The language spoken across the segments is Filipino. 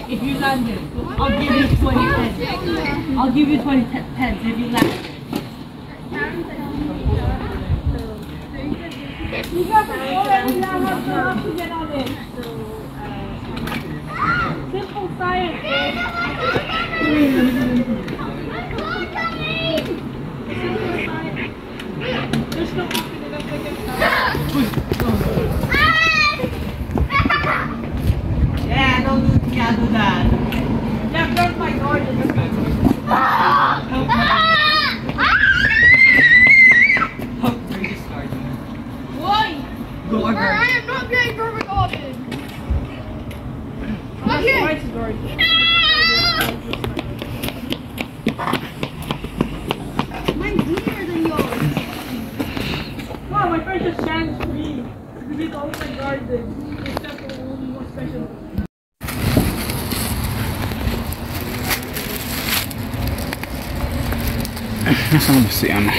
If you land it, I'll give you 20 pence. I'll give you 20 pence if you land it. Simple science. There's no Yeah, don't do that. Yeah, burn my garden. Why? Go I am not getting burn my garden. Okay. Mine's bigger than yours. Wow, my friend just challenged me to visit all my garden. Except for only one special. Nasaan ba si ano?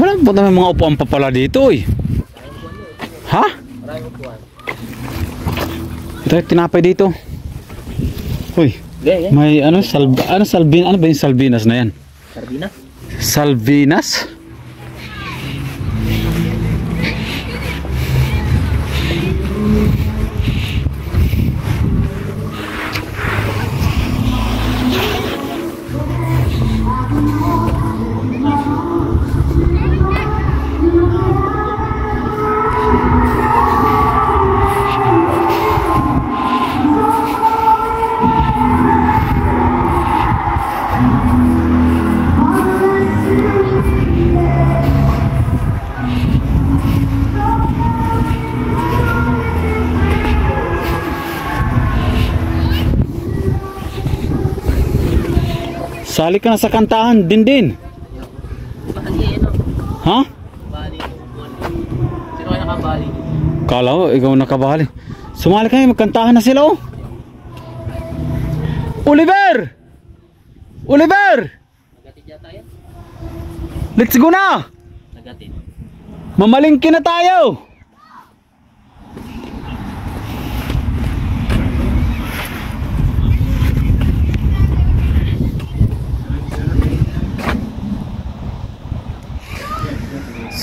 Wala po naman mga upuan pa pala dito eh. Ha? Ito tinapay dito. Uy. May ano Salvin, ano ba yung Salvinas na yan? Sardinas? Salvinas? Sali ka na sa kantahan din. Ha? Sino kayo nakabali? Kala ko, ikaw nakabali. Sumali kayo, magkantahan na sila oh. Oliver! Oliver! Nagatin yata yan? Let's go na! Nagatin. Mamalingki na tayo!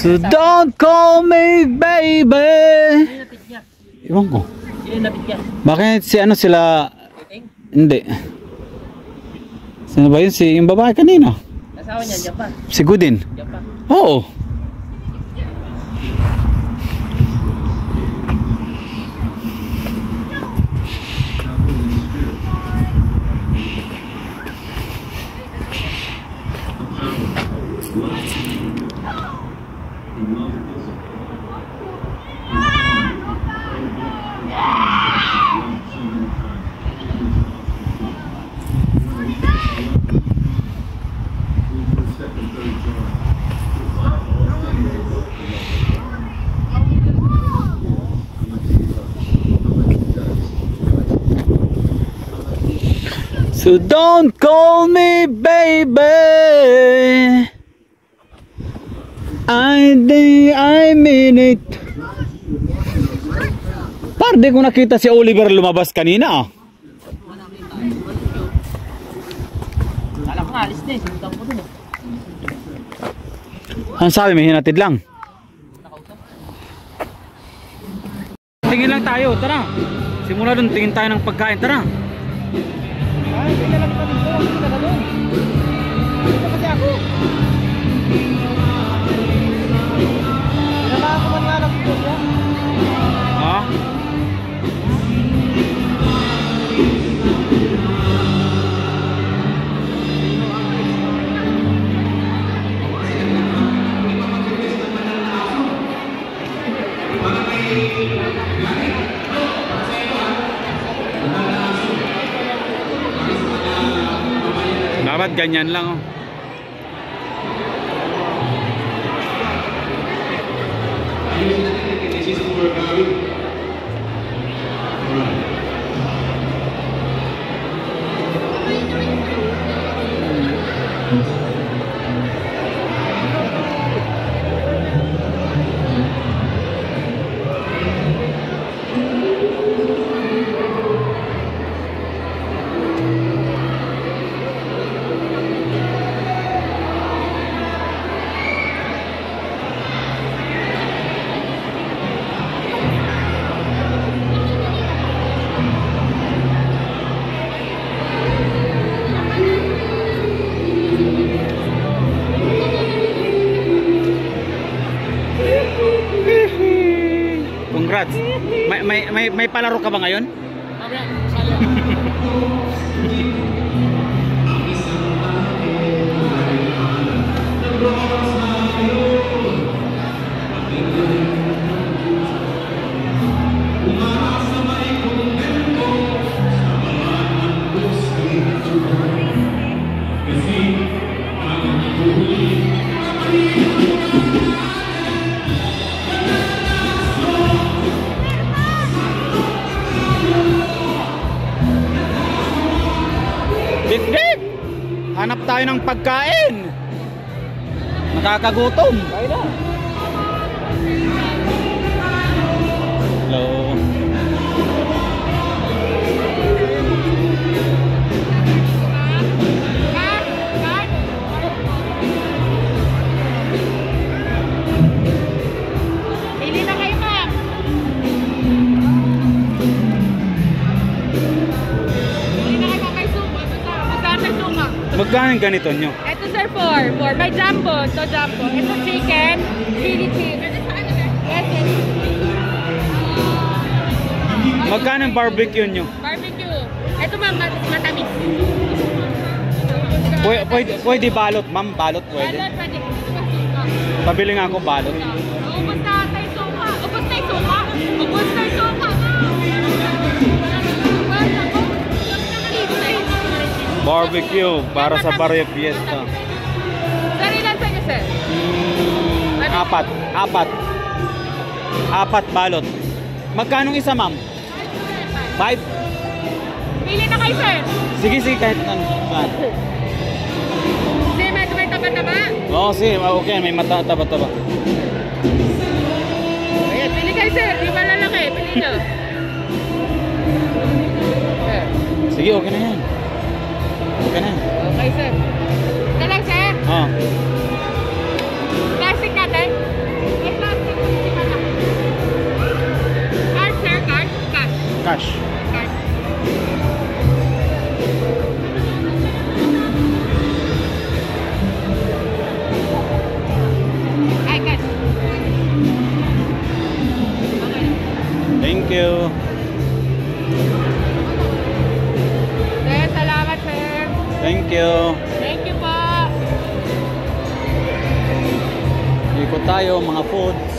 So don't call me baby. Iwan ko. Bakit si ano sila? Hindi. Sino ba yun? Si yung babae kanina? Asawa niya, Japan. Si Gudin? Japan. Oo. So don't call me baby. I mean it. Parang di ko nakita si Oliver lumabas kanina. Kala ko alis na eh. Sinutang ko dun eh. Ang sabi, may hinatid lang. Tingin lang tayo, tara. Simula dun, tingin tayo ng pagkain, tara. Ay, kaya lang kami doon. Hindi ka doon. Dito kasi ako. Pinamahan ko man nga lang dito siya. Ha? Dapat ganyan lang oh. Congrats. May palaro ka ba ngayon? Bit-bit! Hanap tayo ng pagkain. Nakakagutom. Kaya na. Hello. Pili na kayo, ma'am. Pili na kayo kay Suma. Magkano Suma? Magkano yung ganito nyo? Ito sir, 4. May jumbo. Ito jumbo. Ito chicken. Chili cheese. Yes, yes. Magkano yung barbecue nyo? Barbecue. Ito ma'am, matamis. Pwede balot, ma'am. Balot pwede. Balot, pwede. Ito ba suka? Pabili nga ako balot. Ubus na tayo suka. Ubus na yung suka. Ubus na yung suka. Barbecue para sa Barrio Fiesta. Sir, ilan sa inyo, sir? Apat balot. Magkano isa, ma'am? 5? Pili na kayo, sir. Sige, kahit ano. Hindi, medyo may taba-taba. Oo, sige, okay, may mata, taba-taba. Ayan, pili kayo, sir. Di ba lalaki? Pili nyo. Sige, okay na yan. Okay na. Okay, sir. Ito lang, sir. Oh. Plastic natin. May plastic. Card, sir. Card. Cash. Cash. Card. Ay, cash. Okay. Thank you. Sir, salamat, sir. Thank you. Thank you po. Ikot tayo, mga foods.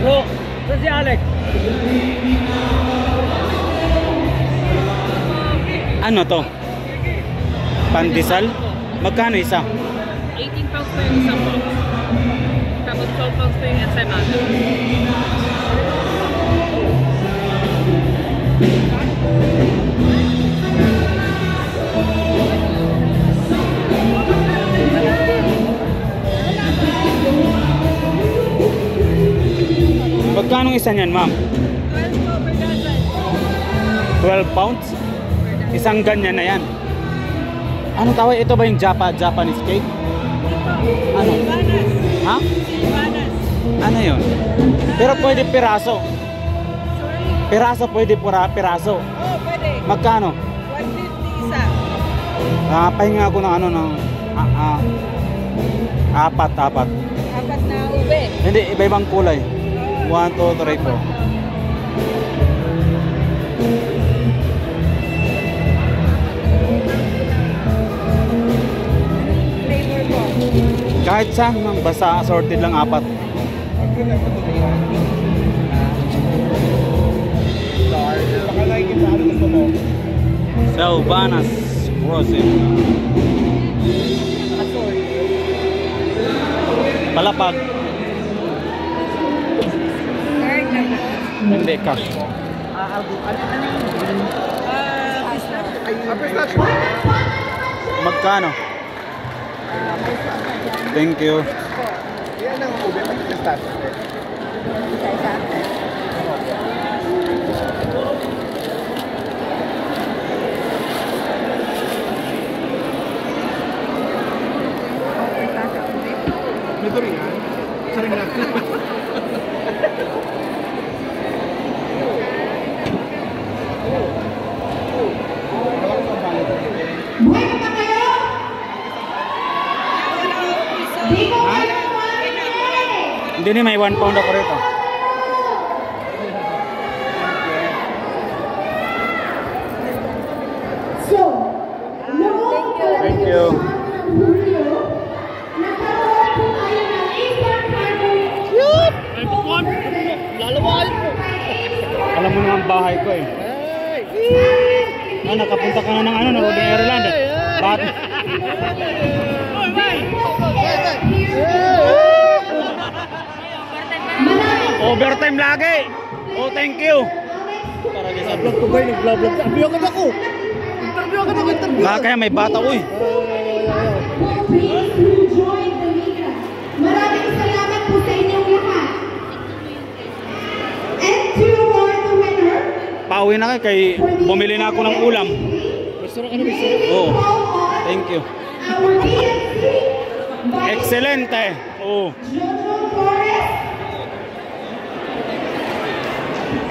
Bro, saan si Alex? Ano to? Pandesal? Magkano isa? 18 pounds po yung isang box. Tapos 12 pounds po yung ensaymada. Magkano isa niyan, ma'am? 12 po per dozen. 12 pounds? Isang ganyan na yan. Ano tawag? Ito ba yung Japanese cake? Ano? Silvanas. Ha? Silvanas. Ano yun? Pero pwede piraso. Sorry. Piraso pwede piraso. Oh, pwede. Magkano? 150 isa. Pahinga ako ng ano ng apat. Apat na ube. Hindi, iba-ibang kulay. 1, 2, 3, 4. Flavor ko. Kahit saan, basta assorted lang apat. Silvanas Frozen. Palapag. Card na po. Hindi, cash. Pistachio. Magkano? Thank you. Yan ang ube ng pistachio. Isa-isa. Ito rin yan. Saring natin. Buhay pa kayo? Di ko Ha? kayo kumain. Hindi ni may 1 pound ako rito. So, noong Thank you. Hulyo, nagkaroon po tayo ng Eastern Carboy. Ay, bukuan! Lalawain po! Alam mo naman bahay ko eh. Nakapunta ka na ng ano, Northern Ireland eh. Bakit? Overtime lagi. Oh, thank you. Sa vlog ko ba yung nag-vlog? Interview agad ako! Interview agad ako! Interview! Kaya may bata uy. Please join the Mika. Maraming salamat po sa inyong lahat. And to award the winner, Pauwi na kay bumili na ako ng ulam. Gusto na ka na, gusto na. Oh, call on thank you. our DNC Vice Excelente. Oh. Jojo Torres.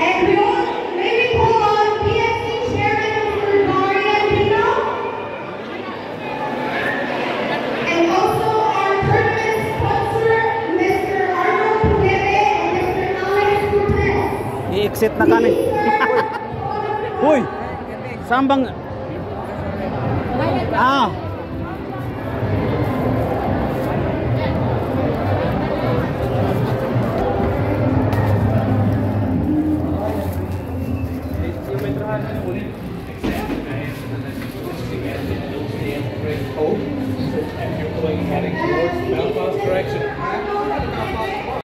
And we all may we call on PNC Chairman Mr. Darian Dino. And also our tournament sponsor, Mr. Arnold Pujere and Mr. Alex Cortez. I-exit na kami. Uy. Saan bang Heading towards Belfast direction.